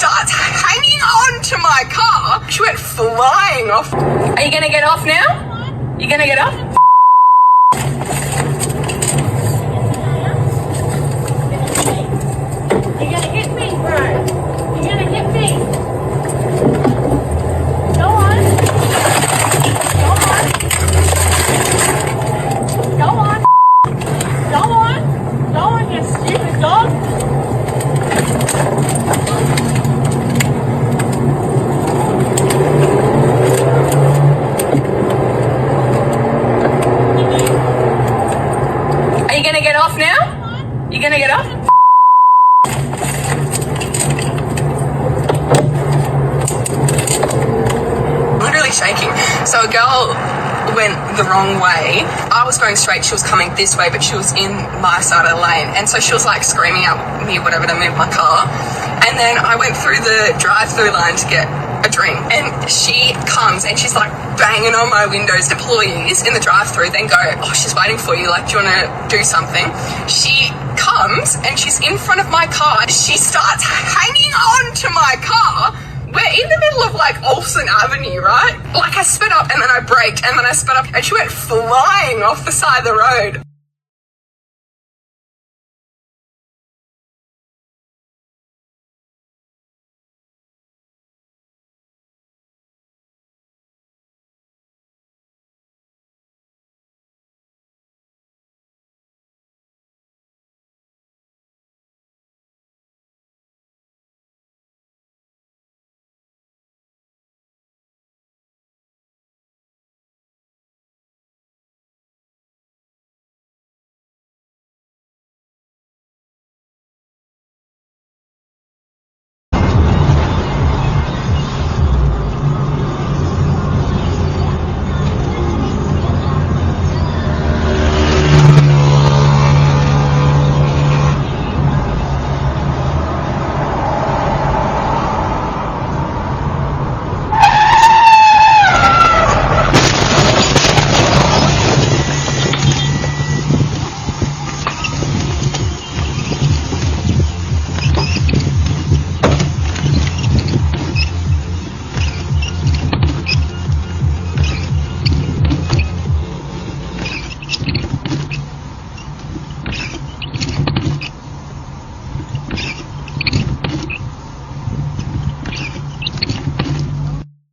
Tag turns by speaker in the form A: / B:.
A: starts hanging on to my car. She went flying off. Are you gonna get off now? You gonna get off?
B: You're gonna hit me, bro. You're gonna hit me. Go on. Go on. Go on. Go on. Go on, you stupid dog.
A: Are you gonna get off now? You gonna get off? Literally shaking. So a girl went the wrong way. I was going straight, she was coming this way, but she was in my side of the lane. And so she was like screaming at me, whatever, to move my car. And then I went through the drive-through line to get a drink. And she comes and she's like banging on my windows. Employees in the drive-through then go, oh, she's waiting for you. Like, do you want to do something? She comes and she's in front of my car. She starts hanging on to my car. We're in the middle of like Olsen Avenue, right? Like I sped up and then I braked and then I sped up and she went flying off the side of the road.